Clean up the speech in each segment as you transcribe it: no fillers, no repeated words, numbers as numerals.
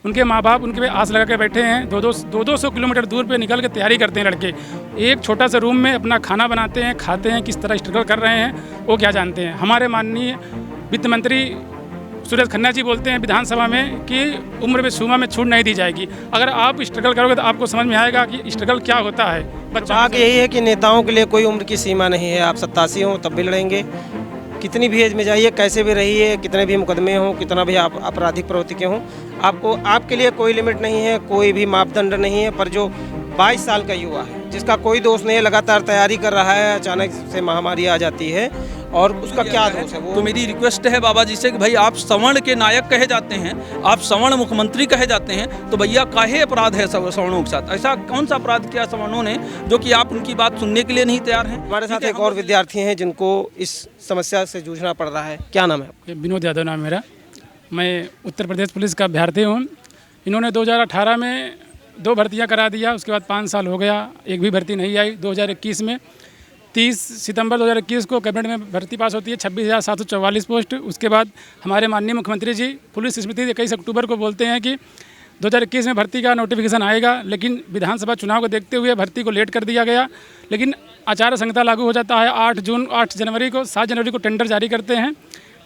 उनके माँ बाप उनके पे आस लगा के बैठे हैं। 200 किलोमीटर दूर पे निकल के तैयारी करते हैं लड़के। एक छोटा सा रूम में अपना खाना बनाते हैं, खाते हैं, किस तरह स्ट्रगल कर रहे हैं वो क्या जानते हैं। हमारे माननीय वित्त मंत्री सुरेश खन्ना जी बोलते हैं विधानसभा में कि उम्र में सीमा में छूट नहीं दी जाएगी। अगर आप स्ट्रगल करोगे तो आपको समझ में आएगा कि स्ट्रगल क्या होता है। बात यही है कि नेताओं के लिए कोई उम्र की सीमा नहीं है। आप 87 हों तब भी लड़ेंगे, कितनी भी एज में जाइए, कैसे भी रहिए, कितने भी मुकदमे हों, कितना भी आप आपराधिक प्रवृत्ति के हों, आपको आपके लिए कोई लिमिट नहीं है, कोई भी मापदंड नहीं है। पर जो 22 साल का युवा है जिसका कोई दोष नहीं है, लगातार तैयारी कर रहा है, अचानक से महामारी आ जाती है और उसका क्या दोष है वो। तो मेरी रिक्वेस्ट है बाबा जी से कि भाई आप सवर्ण के नायक कहे जाते हैं, आप सवर्ण मुख्यमंत्री कहे जाते हैं, तो भैया काहे अपराध है सवर्णों के साथ? ऐसा कौन सा अपराध किया सवर्णों ने जो कि आप उनकी बात सुनने के लिए नहीं तैयार हैं? हमारे साथ एक और विद्यार्थी हैं जिनको इस समस्या से जूझना पड़ रहा है। क्या नाम है? विनोद यादव नाम मेरा। मैं उत्तर प्रदेश पुलिस का अभ्यर्थी हूँ। इन्होंने 2018 में 2 भर्तियां करा दिया, उसके बाद 5 साल हो गया, एक भी भर्ती नहीं आई। 2021 में 30 सितंबर 2021 को कैबिनेट में भर्ती पास होती है, 26,744 पोस्ट। उसके बाद हमारे माननीय मुख्यमंत्री जी पुलिस स्मृति 21 अक्टूबर को बोलते हैं कि 2021 में भर्ती का नोटिफिकेशन आएगा, लेकिन विधानसभा चुनाव को देखते हुए भर्ती को लेट कर दिया गया। लेकिन आचार संहिता लागू हो जाता है 8 जनवरी को। 7 जनवरी को टेंडर जारी करते हैं।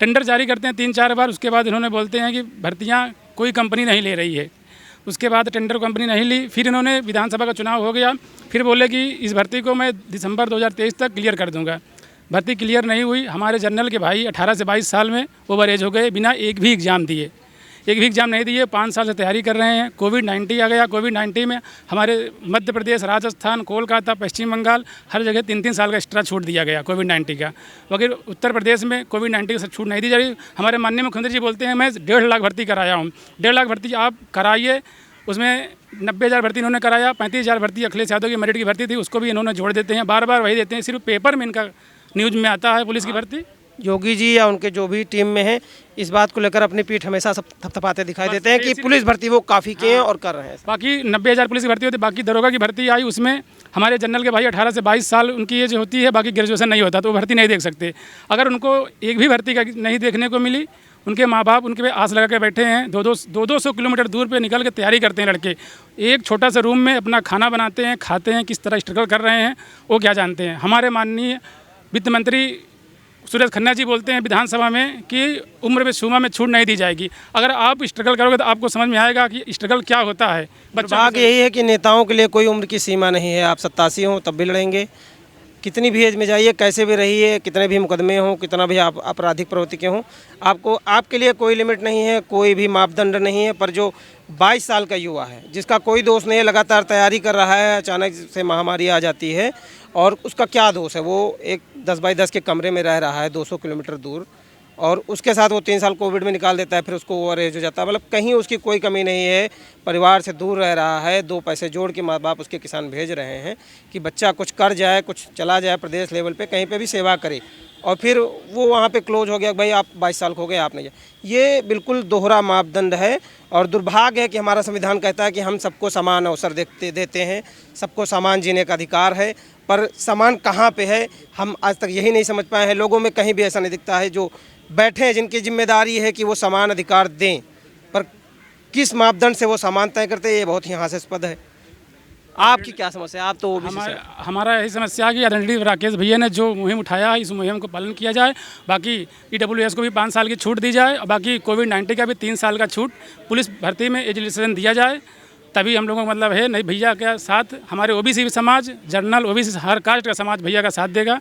3-4 बार। उसके बाद इन्होंने बोलते हैं कि भर्तियाँ कोई कंपनी नहीं ले रही है। उसके बाद टेंडर कंपनी नहीं ली। फिर इन्होंने विधानसभा का चुनाव हो गया, फिर बोले कि इस भर्ती को मैं दिसंबर 2023 तक क्लियर कर दूंगा। भर्ती क्लियर नहीं हुई। हमारे जनरल के भाई 18 से 22 साल में ओवर एज हो गए, बिना एक भी एग्ज़ाम दिए। एक भी एग्ज़ाम नहीं दिए, 5 साल से तैयारी कर रहे हैं। कोविड-19 आ गया। कोविड-19 में हमारे मध्य प्रदेश, राजस्थान, कोलकाता, पश्चिम बंगाल हर जगह 3-3 साल का एक्स्ट्रा छूट दिया गया कोविड-19 का। मगर उत्तर प्रदेश में कोविड-19 से छूट नहीं दी जा रही। हमारे माननीय मुख्यमंत्री जी बोलते हैं मैं 1.5 लाख भर्ती कराया हूँ। 1.5 लाख भर्ती आप कराइए। उसमें 90,000 भर्ती इन्होंने कराया, 35,000 भर्ती अखिलेश यादव की मेरिट की भर्ती थी, उसको भी इन्होंने जोड़ देते हैं। बार बार वही देते हैं, सिर्फ पेपर में इनका न्यूज़ में आता है पुलिस की भर्ती। योगी जी या उनके जो भी टीम में हैं, इस बात को लेकर अपनी पीठ हमेशा सब थपथपाते दिखाई देते हैं कि पुलिस भर्ती वो काफ़ी किए हैं और कर रहे हैं। बाकी 90,000 पुलिस की भर्ती होती है। बाकी दरोगा की भर्ती आई, उसमें हमारे जनरल के भाई 18 से 22 साल उनकी एज होती है, बाकी ग्रेजुएशन नहीं होता, तो वो भर्ती नहीं देख सकते। अगर उनको एक भी भर्ती का नहीं देखने को मिली, उनके माँ बाप उनके पे आस लगा के बैठे हैं। 200 किलोमीटर दूर पे निकल के तैयारी करते हैं लड़के। एक छोटा सा रूम में अपना खाना बनाते हैं, खाते हैं, किस तरह स्ट्रगल कर रहे हैं वो क्या जानते हैं। हमारे माननीय वित्त मंत्री सुरेश खन्ना जी बोलते हैं विधानसभा में कि उम्र में सीमा में छूट नहीं दी जाएगी। अगर आप स्ट्रगल करोगे तो आपको समझ में आएगा कि स्ट्रगल क्या होता है। बात यही है कि नेताओं के लिए कोई उम्र की सीमा नहीं है। आप 87 हों तब भी लड़ेंगे, कितनी भी एज में जाइए, कैसे भी रहिए, कितने भी मुकदमे हों, कितना भी आप आपराधिक प्रवृत्ति के हों, आपको आपके लिए कोई लिमिट नहीं है, कोई भी मापदंड नहीं है। पर जो 22 साल का युवा है जिसका कोई दोष नहीं है, लगातार तैयारी कर रहा है, अचानक से महामारी आ जाती है और उसका क्या दोष है। वो एक 10x10 के कमरे में रह रहा है 200 किलोमीटर दूर, और उसके साथ वो 3 साल कोविड में निकाल देता है, फिर उसको ओवर एज हो जाता है। मतलब कहीं उसकी कोई कमी नहीं है, परिवार से दूर रह रहा है, 2 पैसे जोड़ के माँ बाप उसके किसान भेज रहे हैं कि बच्चा कुछ कर जाए, कुछ चला जाए, प्रदेश लेवल पे कहीं पे भी सेवा करे, और फिर वो वहाँ पे क्लोज हो गया, भाई आप 22 साल हो गए, आप नहीं जाए। ये बिल्कुल दोहरा मापदंड है और दुर्भाग्य है कि हमारा संविधान कहता है कि हम सबको समान अवसर देते हैं, सबको समान जीने का अधिकार है, पर समान कहाँ पे है हम आज तक यही नहीं समझ पाए हैं। लोगों में कहीं भी ऐसा नहीं दिखता है जो बैठे हैं, जिनकी जिम्मेदारी है कि वो समान अधिकार दें, पर किस मापदंड से वो समान तय करते हैं, ये बहुत ही हास्यास्पद है। आपकी क्या समस्या है? आप तो हमारा यही समस्या है कि आदरणीय राकेश भैया ने जो मुहिम उठाया है, इस मुहिम को पालन किया जाए। बाकी EWS को भी 5 साल की छूट दी जाए और बाकी कोविड-19 का भी 3 साल का छूट, पुलिस भर्ती में एज रिलैक्सेशन दिया जाए, तभी हम लोगों को मतलब है। नहीं भैया के साथ हमारे OBC समाज, जनरल OBC हर कास्ट का समाज भैया का साथ देगा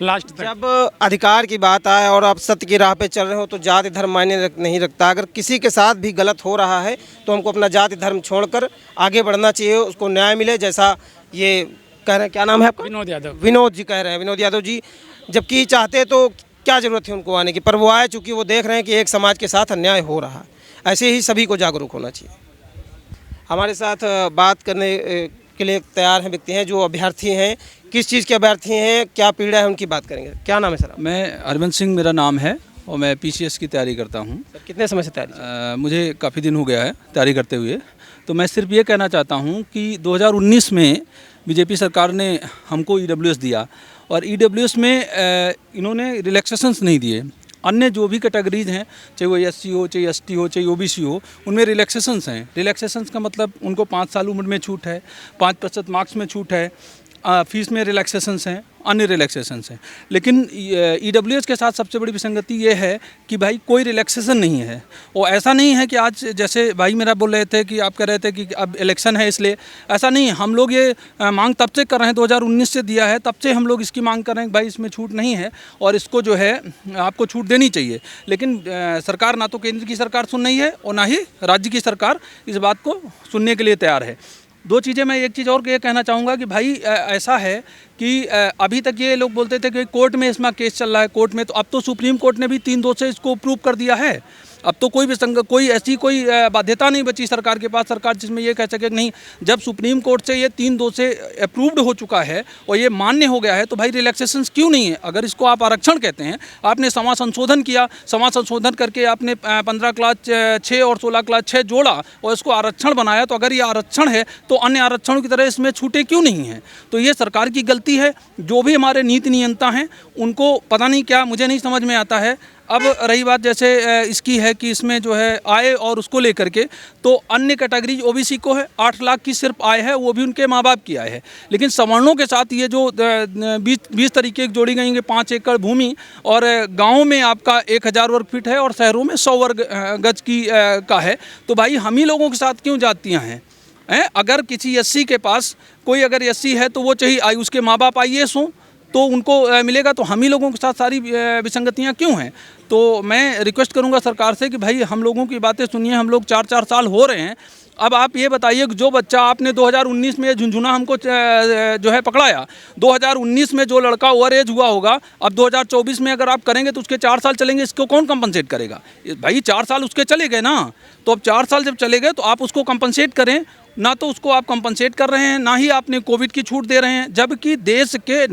लास्ट तक। जब अधिकार की बात आए और आप सत्य की राह पे चल रहे हो तो जाति धर्म मायने नहीं रखता। अगर किसी के साथ भी गलत हो रहा है तो हमको अपना जाति धर्म छोड़कर आगे बढ़ना चाहिए, उसको न्याय मिले। जैसा ये कह रहे हैं, क्या नाम है आपका? विनोद यादव। विनोद जी कह रहे हैं, विनोद यादव जी। जबकि चाहते तो क्या ज़रूरत है उनको आने की, पर वो आए चूँकि वो देख रहे हैं कि एक समाज के साथ अन्याय हो रहा है। ऐसे ही सभी को जागरूक होना चाहिए। हमारे साथ बात करने के लिए तैयार हैं व्यक्ति हैं जो अभ्यर्थी हैं। किस चीज़ के अभ्यर्थी हैं, क्या पीड़ा है, उनकी बात करेंगे। क्या नाम है सर? मैं हरवंश सिंह मेरा नाम है और मैं PCS की तैयारी करता हूँ। सर कितने समय से तैयारी? मुझे काफ़ी दिन हो गया है तैयारी करते हुए। तो मैं सिर्फ ये कहना चाहता हूँ कि 2019 में BJP सरकार ने हमको EWS दिया और EWS में इन्होंने रिलैक्सेशंस नहीं दिए अन्य जो भी कैटेगरीज हैं, चाहे वो SC हो, चाहे ST हो, चाहे OBC हो, उनमें रिलैक्सेशंस हैं। रिलैक्सेशंस का मतलब उनको 5 साल उम्र में छूट है, 5% मार्क्स में छूट है, फीस में रिलैक्सेशंस हैं, अन्य रिलैक्सेशंस हैं। लेकिन EWS के साथ सबसे बड़ी विसंगति ये है कि भाई कोई रिलैक्सेशन नहीं है। और ऐसा नहीं है कि आज जैसे भाई मेरा बोल रहे थे कि आप कह रहे थे कि अब इलेक्शन है इसलिए, ऐसा नहीं है। हम लोग ये मांग तब से कर रहे हैं, 2019 से दिया है, तब से हम लोग इसकी मांग कर रहे हैं कि भाई इसमें छूट नहीं है और इसको जो है आपको छूट देनी चाहिए। लेकिन सरकार ना तो केंद्र की सरकार सुन रही है और ना ही राज्य की सरकार इस बात को सुनने के लिए तैयार है। दो चीज़ें, मैं एक चीज़ और ये कहना चाहूँगा कि भाई ऐसा है कि अभी तक ये लोग बोलते थे कि कोर्ट में इसमें केस चल रहा है, कोर्ट में, तो अब तो सुप्रीम कोर्ट ने भी 3-2 से इसको प्रूव कर दिया है। अब तो कोई ऐसी कोई बाध्यता नहीं बची सरकार के पास, सरकार जिसमें ये कह सके कि नहीं, जब सुप्रीम कोर्ट से ये 3-2 से अप्रूव्ड हो चुका है और ये मान्य हो गया है, तो भाई रिलैक्सेशंस क्यों नहीं है? अगर इसको आप आरक्षण कहते हैं, आपने समाज संशोधन किया, समाज संशोधन करके आपने 15 क्लास 6 और 16 क्लास 6 जोड़ा और इसको आरक्षण बनाया, तो अगर ये आरक्षण है तो अन्य आरक्षणों की तरह इसमें छूटें क्यों नहीं हैं? तो ये सरकार की गलती है। जो भी हमारे नीति नियंता हैं उनको पता नहीं क्या, मुझे नहीं समझ में आता है। अब रही बात जैसे इसकी है कि इसमें जो है आय और उसको लेकर के, तो अन्य कैटेगरी OBC को है 8 लाख की सिर्फ आय है, वो भी उनके माँ बाप की आय है। लेकिन सवर्णों के साथ ये जो 20 तरीके जोड़ी गई हैं, 5 एकड़ भूमि और गाँव में आपका 1000 वर्ग फीट है और शहरों में 100 वर्ग गज की का है, तो भाई हम ही लोगों के साथ क्यों जातियाँ हैं? अगर किसी SC के पास कोई अगर SC है तो वो चाहिए उसके माँ बाप IAS हों तो उनको मिलेगा, तो हम ही लोगों के साथ सारी विसंगतियाँ क्यों हैं? तो मैं रिक्वेस्ट करूंगा सरकार से कि भाई हम लोगों की बातें सुनिए। हम लोग 4-4 साल हो रहे हैं। अब आप ये बताइए कि जो बच्चा आपने 2019 में झुंझुना हमको जो है पकड़ाया, 2019 में जो लड़का ओवर एज हुआ होगा, अब 2024 में अगर आप करेंगे तो उसके 4 साल चलेंगे, इसको कौन कंपनसेट करेगा? भाई 4 साल उसके चले गए ना, तो अब 4 साल जब चले गए तो आप उसको कंपनसेट करें। ना तो उसको आप कंपनसेट कर रहे हैं, ना ही आपने कोविड की छूट दे रहे हैं, जबकि देश के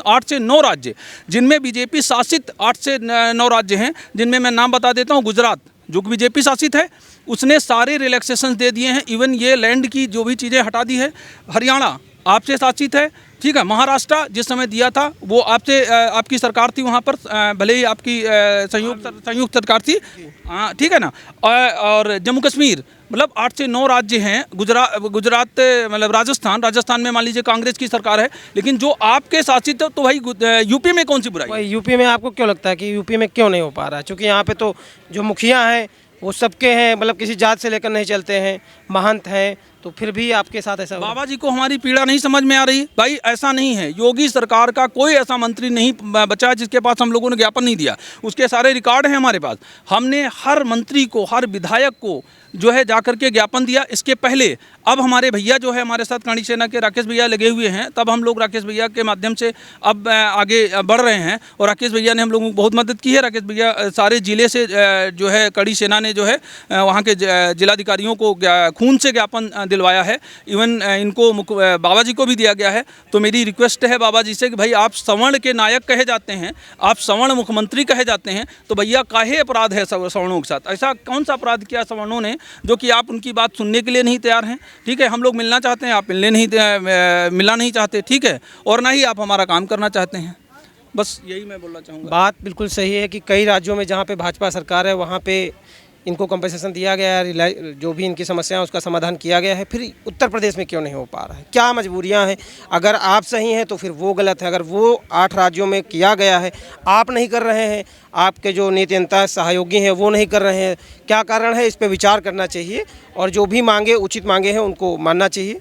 8 से 9 राज्य जिनमें BJP शासित 8 से 9 राज्य हैं, जिनमें मैं नाम बता देता हूँ। गुजरात जो BJP शासित है, उसने सारे रिलैक्सेशन दे दिए हैं, इवन ये लैंड की जो भी चीज़ें हटा दी है। हरियाणा आपसे शासित है, ठीक है। महाराष्ट्र जिस समय दिया था वो आपसे आपकी सरकार थी वहाँ पर, भले ही आपकी संयुक्त सरकार थी, हाँ ठीक है ना। और जम्मू कश्मीर, मतलब 8 से 9 राज्य हैं। गुजरात मतलब राजस्थान में मान लीजिए कांग्रेस की सरकार है, लेकिन जो आपके शासित है, तो भाई यूपी में कौन सी बुराई? यूपी में आपको क्यों लगता है कि यूपी में क्यों नहीं हो पा रहा है? क्योंकि यहाँ पे तो जो मुखिया हैं वो सबके हैं, मतलब किसी जात से लेकर नहीं चलते हैं, महंत हैं, तो फिर भी आपके साथ ऐसा बाबा जी को हमारी पीड़ा नहीं समझ में आ रही? भाई ऐसा नहीं है, योगी सरकार का कोई ऐसा मंत्री नहीं बचा जिसके पास हम लोगों ने ज्ञापन नहीं दिया। उसके सारे रिकॉर्ड हैं हमारे पास। हमने हर मंत्री को, हर विधायक को जो है जाकर के ज्ञापन दिया। इसके पहले अब हमारे भैया जो है हमारे साथ कांडी सेना के राकेश भैया लगे हुए हैं, तब हम लोग राकेश भैया के माध्यम से अब आगे बढ़ रहे हैं और राकेश भैया ने हम लोगों को बहुत मदद की है। राकेश भैया सारे ज़िले से जो है कड़ी सेना ने जो है वहाँ के जिलाधिकारियों को खून से ज्ञापन दिलवाया है। इवन इनको बाबा जी को भी दिया गया है। तो मेरी रिक्वेस्ट है बाबा जी से कि भाई आप सवर्ण के नायक कहे जाते हैं, आप सवर्ण मुख्यमंत्री कहे जाते हैं, तो भैया काहे अपराध है सवर्णों के साथ? ऐसा कौन सा अपराध किया सवर्णों ने जो कि आप उनकी बात सुनने के लिए नहीं तैयार हैं? ठीक है, हम लोग मिलना चाहते हैं, आप मिलना नहीं चाहते, ठीक है, और ना ही आप हमारा काम करना चाहते हैं। बस यही मैं बोलना चाहूँगा। बात बिल्कुल सही है कि कई राज्यों में जहाँ पे भाजपा सरकार है वहाँ पे इनको कंपनसेशन दिया गया है, जो भी इनकी समस्या है उसका समाधान किया गया है, फिर उत्तर प्रदेश में क्यों नहीं हो पा रहा है? क्या मजबूरियां हैं? अगर आप सही हैं तो फिर वो गलत है। अगर वो 8 राज्यों में किया गया है, आप नहीं कर रहे हैं, आपके जो नीतियंता सहयोगी हैं वो नहीं कर रहे हैं, क्या कारण है? इस पर विचार करना चाहिए और जो भी मांगे, उचित मांगे हैं, उनको मानना चाहिए।